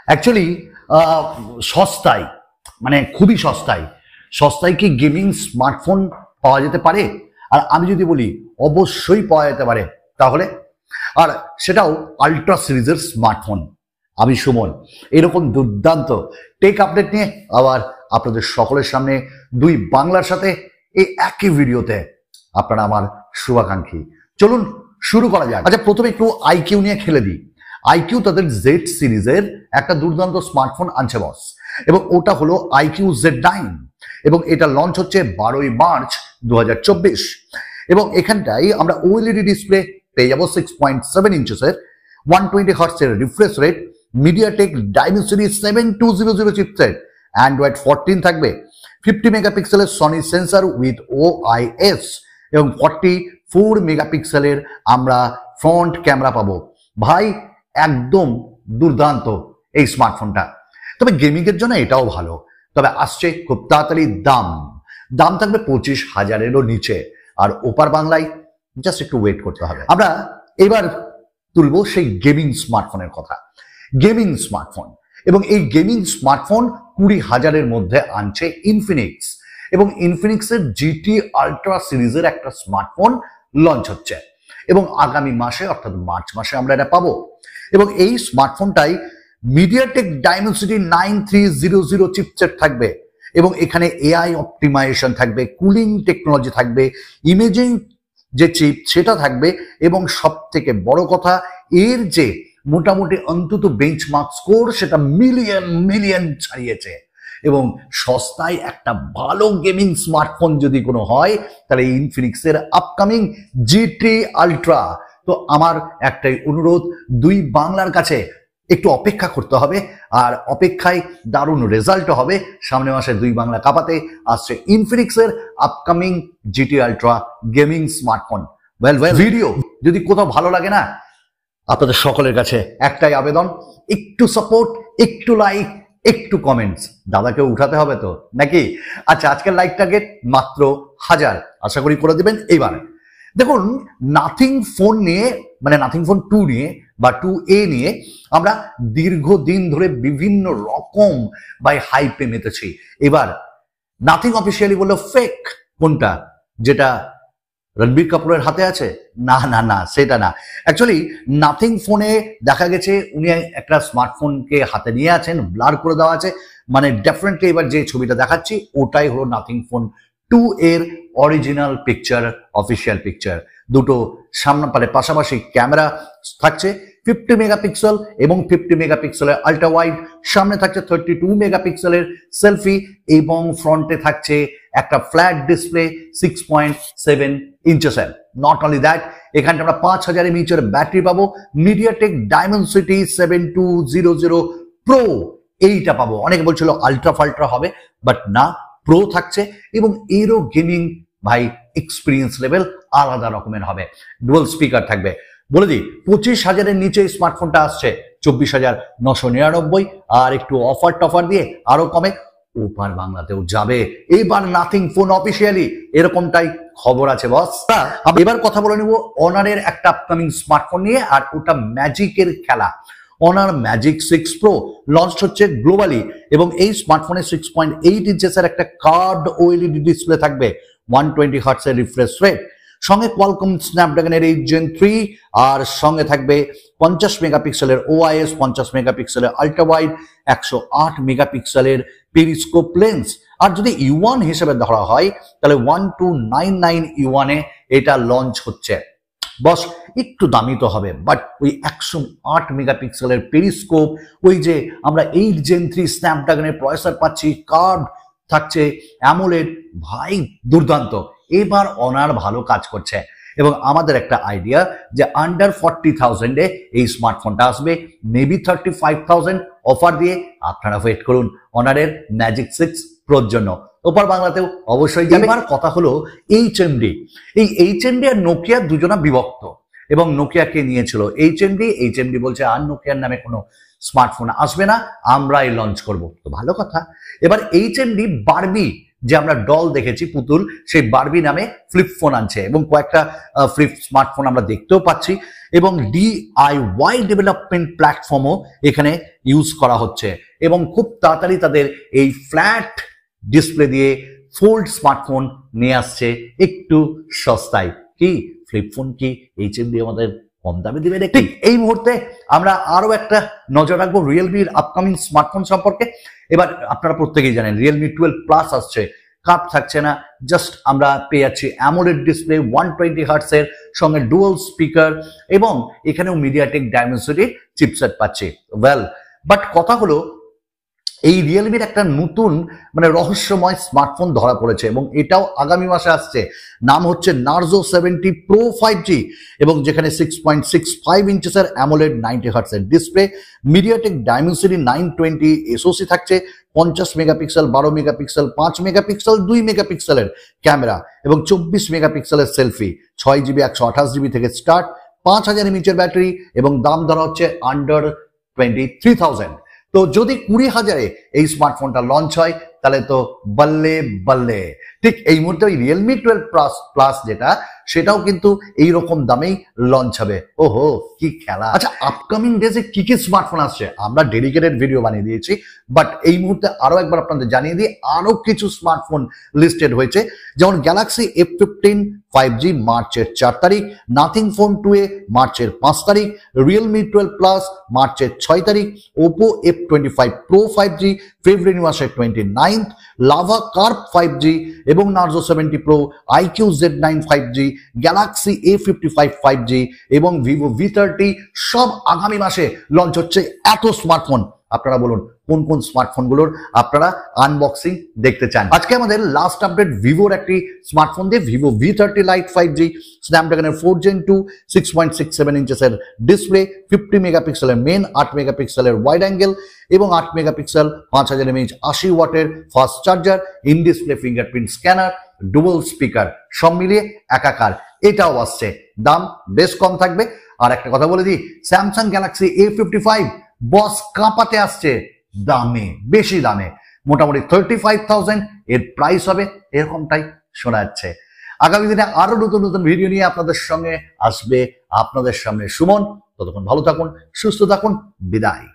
Actually সস্তায়, মানে খুবই সস্তায় সস্তায় কি গেমিং স্মার্টফোন পাওয়া যেতে পারে? আর আমি যদি বলি অবশ্যই পাওয়া যেতে পারে, তাহলে আর সেটাও আলট্রা সিরিজের স্মার্টফোন। আমি সুমন এরকম দুর্দান্ত টেক আপডেট নিয়ে আবার আপনাদের সকলের সামনে দুই বাংলার সাথে এই একই ভিডিওতে। আপনারা আমার শুভাকাঙ্ক্ষী। চলুন শুরু করা যাক। আচ্ছা, প্রথমে একটু আইকিউ নিয়ে খেলে দিই। আইকিউ তাদের জেড সিরিজের একটা দুর্দান্ত স্মার্টফোন আনছে বস, এবং ওটা হলো iQOO Z9 এবং এটা লঞ্চ হচ্ছে 12ই মার্চ 2024। এবং এখানটাই আমরা OLED ডিসপ্লে পেয়ে যাবো 6.7 ইঞ্চেসের, 120 হার্টজের refresh rate, MediaTek Dimensity 7200 chipset, Android 14 থাকবে, 50 মেগাপিক্সেলের সনি সেন্সর উইথ OIS এবং 44 মেগাপিক্সেলের আমরা ফ্রন্ট ক্যামেরা পাবো। ভাই একদম দুর্দান্ত এই স্মার্টফোনটা। তবে গেমিং এর জন্য এটাও ভালো, তবে আসছে খুব তাড়াতাড়ি। দাম থাকবে 25,000-এরও নিচে, আর ওপার বাংলায় জাস্ট একটু ওয়েট করতে হবে। আমরা এবার তুলবো সেই গেমিং স্মার্টফোনের কথা। গেমিং স্মার্টফোন, এবং এই গেমিং স্মার্টফোন 20,000-এর মধ্যে আনছে ইনফিনিক্স, এবং ইনফিনিক্সের GT আলট্রা সিরিজের একটা স্মার্টফোন লঞ্চ হচ্ছে, এবং আগামী মাসে অর্থাৎ মার্চ মাসে আমরা এটা পাবো। এবং এই স্মার্টফোনটাই মিডিয়াটেক ডাইমেনসিটি 9300 চিপসেট থাকবে, এবং এখানে AI অপটিমাইজেশন থাকবে, কুলিং টেকনোলজি থাকবে, ইমেজিং যে চিপ সেটা থাকবে, এবং সব থেকে বড় কথা এর যে মোটামুটি অন্তত বেঞ্চমার্ক স্কোর সেটা মিলিয়ন ছাড়িয়েছে। এবং সস্তায় একটা ভালো গেমিং স্মার্টফোন যদি কোনো হয় তাহলে ইনফিনিক্সের আপকামিং GT আলট্রা। তো আমার একটাই অনুরোধ, দুই বাংলার কাছে একটু অপেক্ষা করতে হবে, আর অপেক্ষায় দারুণ রেজাল্টও হবে। সামনে মাসে দুই বাংলা কাপাতে আসছে ইনফিনিক্সের upcoming GT ultra gaming smartphone. Video যদি কোথাও ভালো লাগে না, আপনাদের সকলের কাছে একটাই আবেদন, একটু সাপোর্ট, একটু লাইক, একটু কমেন্টস। দাদাকে উঠাতে হবে তো নাকি? আচ্ছা, আজকের লাইক টার্গেট মাত্র 1000, আশা করি করে দিবেন। এইবার দেখুন, নাথিং ফোন নিয়ে, মানে নাথিং ফোন 2 নিয়ে বা 2A নিয়ে আমরা দীর্ঘদিন ধরে বিভিন্ন রকম হাইপে মেতেছি। এবার নাথিং অফিসিয়ালি বললো ফেক। কোনটা? যেটা রণবীর কাপুরের হাতে আছে? না, সেটা না। অ্যাকচুয়ালি নাথিং ফোনে দেখা গেছে উনি একটা স্মার্টফোনকে হাতে নিয়ে আছেন, ব্লার করে দেওয়া আছে, মানে ডেফিনেটলি এবার যে ছবিটা দেখাচ্ছি ওটাই হলো নাথিং ফোন 2 এর অরিজিনাল পিকচার, অফিসিয়াল পিকচার। দুটো সামনে পাশাপাশি ক্যামেরা থাকছে 50 মেগাপিক্সেল এবং 50 মেগাপিক্সেলের আল্ট্রা ওয়াইড, সামনে থাকছে 32 মেগাপিক্সেলের সেলফি, এবং ফ্রন্টে থাকছে একটা ফ্ল্যাট ডিসপ্লে 6.7 ইঞ্চেসের। নট অনলি দ্যাট, এখানে আমরা 5000 mAh ব্যাটারি পাবো, মিডিয়াটেক ডাইমেনসিটি 7200 প্রো এইটা পাবো। অনেকে বলছিল আলট্রা ফাল্ট্রা হবে, বাট না, প্রো থাকছে, এবং এরও গেমিং এক্সপিরিয়েন্স লেভেল আলাদা রকমের হবে। ডুয়াল স্পিকার থাকবে। বলে দিই, 25,000-এর নিচে স্মার্টফোনটা আসছে 24,999, আর একটু অফার টফার দিয়ে আরো কমে ওপার বাংলাতেও যাবে এবার নাথিং ফোন অফিসিয়ালি, এরকমটাই খবর আছে বস। এবার কথা বলে নেব অনারের একটা আপকামিং স্মার্টফোন নিয়ে, আর ওটা ম্যাজিকের খেলা। অনার ম্যাজিক 6 প্রো লঞ্চ হচ্ছে গ্লোবালি, এবং এই স্মার্টফোনে 6.8 ইঞ্চেসের একটা কার্ভড OLED ডিসপ্লে থাকবে, 120 হার্টজের রিফ্রেশ রেট, সঙ্গে কোয়ালকম স্ন্যাপড্রাগনের 8 Gen 3, আর সঙ্গে থাকবে 50 মেগাপিক্সেলের OIS, 50 মেগাপিক্সেলের আল্ট্রা ওয়াইড, 108 মেগাপিক্সেলের পেরিস্কোপ লেন্স। আর যদি U1 হিসেবে ধরা হয় তাহলে 1299 U1-এ এটা লঞ্চ হচ্ছে। বস একটু দামি তো হবে, বাট ওই 108 মেগাপিক্সেলের পেরিস্কোপ, ওই যে আমরা 8 Gen 3 স্ন্যাপড্রাগনের প্রসেসর পাচ্ছি, কার্ভ থাকছে, অ্যামোলেড, ভাই দুর্দান্ত। এবার অনার ভালো কাজ করছে, এবং আমাদের একটা আইডিয়া যে আন্ডার 40,000-এ এই স্মার্টফোনটা আসবে, মেবি 35,000 অফার দিয়ে। আপনারা ওয়েট করুন অনারের ম্যাজিক 6 প্রোর জন্য। ওপার বাংলাতেও অবশ্যই যাবে। এবার কথা হলো HMD। এই HMD আর নোকিয়া দুজনা বিভক্ত, এবং নোকিয়াকে নিয়েছিল HMD বলছে আর নোকিয়ার নামে কোনো স্মার্টফোন আসবে না, আমরাই লঞ্চ করব। তো ভালো কথা। এবার HMD বারবি যে আমরা ডল দেখেছি পুতুল, সেই বারবি নামে ফ্লিপ ফোন আনছে এবং কয়েকটা ফ্লিপ স্মার্টফোন আমরা দেখতেও পাচ্ছি এবং DIY ডেভেলপমেন্ট প্ল্যাটফর্মও এখানে ইউজ করা হচ্ছে এবং খুব তাড়াতাড়ি তাদের এই ফ্ল্যাট ডিসপ্লে দিয়ে ফোল্ড স্মার্টফোন নিয়ে আসছে একটু সস্তায়। কি ফ্লিপ ফোন কি HMD আমাদের কম দামে দিবে নাকি? এই মুহূর্তে আমরা আরো একটা নজর রাখবো রিয়েলমির আপকামিং স্মার্টফোন সম্পর্কে। এবার আপনারা প্রত্যেকেই জানেন রিয়েলমি 12 প্লাস আসছে, কাপ থাকছে না, জাস্ট আমরা পেয়ে যাচ্ছি অ্যামোলেড ডিসপ্লে 120 হার্টস এর সঙ্গে ডুয়াল স্পিকার এবং এখানেও মিডিয়াটেক ডাইমেনসিটির চিপসেট পাচ্ছি। ওয়েল, বাট কথা হলো এই রিয়েলমির একটা নতুন মানে রহস্যময় স্মার্টফোন ধরা পড়েছে এবং এটাও আগামী মাসে আসছে। নাম হচ্ছে নার্জো 70 Pro 5G এবং যেখানে 6.65 ইঞ্চেসের অ্যামোলেড 90 হার্টসের ডিসপ্লে, মিডিয়াটেক ডাইমেনসিটি 920 SoC থাকছে, 50 মেগাপিক্সেল, 12 মেগাপিক্সেল, 5 মেগাপিক্সেল, 2 মেগাপিক্সেলের ক্যামেরা এবং 24 মেগাপিক্সেলের সেলফি, 6GB 128GB থেকে স্টার্ট, 5000 mAh ব্যাটারি এবং দাম ধরা হচ্ছে আন্ডার 23,000। তো যদি 20,000-এ এই স্মার্টফোনটা লঞ্চ হয় তাহলে তো বল্লে বল্লে। ঠিক এই মুহূর্তে ওই রিয়েলমি 12 প্লাস যেটা, সেটাও কিন্তু এইরকম দামেই লঞ্চ হবে। ওহো কি খেলা! আচ্ছা, আপকামিং ডেজে কি কি স্মার্টফোন আসছে আমরা ডেডিকেটেড ভিডিও বানিয়ে দিয়েছি, বাট এই মুহূর্তে আরো একবার আপনাদের জানিয়ে দিই আরো কিছু স্মার্টফোন লিস্টেড হয়েছে, যেমন গ্যালাক্সি F15 5G মার্চের 4 তারিখ, নাথিং ফোন 2A মার্চের 5 তারিখ, রিয়েলমি 12 প্লাস মার্চের 6 তারিখ, ওপো F25 Pro 5G ফেব্রুয়ারি মাসের 29, লাভা কার্ভ 5G এবং Narzo 70 Pro, IQ Z9 5G, Galaxy A55 5G এবং ভিভো V30 সব আগামী মাসে লঞ্চ হচ্ছে। এত স্মার্টফোন, আপনারা বলুন কোন কোন স্মার্টফোনগুলোর আপনারা আনবক্সিং দেখতে চান। আজকে আমাদের লাস্ট আপডেট ভিভোর একটি স্মার্টফোন দিয়ে, ভিভো V30 Lite 5G, স্ন্যাপড্রাগনের 4 Gen 2, 6.67 ইঞ্চেসের ডিসপ্লে, 50 মেগাপিক্সেলের মেন, 8 মেগাপিক্সেলের ওয়াইড অ্যাঙ্গেল এবং 8 মেগাপিক্সেল 5000 mAh 80 ওয়াটের fast charger, in display fingerprint scanner, dual speaker, সব মিলিয়ে একাকার। এটাও আসছে, দাম বেশ কম থাকবে। আর একটা কথা বলে দিই, স্যামসাং গ্যালাক্সি A55 বস কাঁপাতে আসছে দামে, বেশি দামে, মোটামুটি 35,000 এর প্রাইস হবে, এরকমটাই শোনা যাচ্ছে। আগামী দিনে আরো নতুন নতুন ভিডিও নিয়ে আপনাদের সঙ্গে আসবে আপনাদের সামনে সুমন। ততক্ষণ ভালো থাকুন, সুস্থ থাকুন, বিদায়।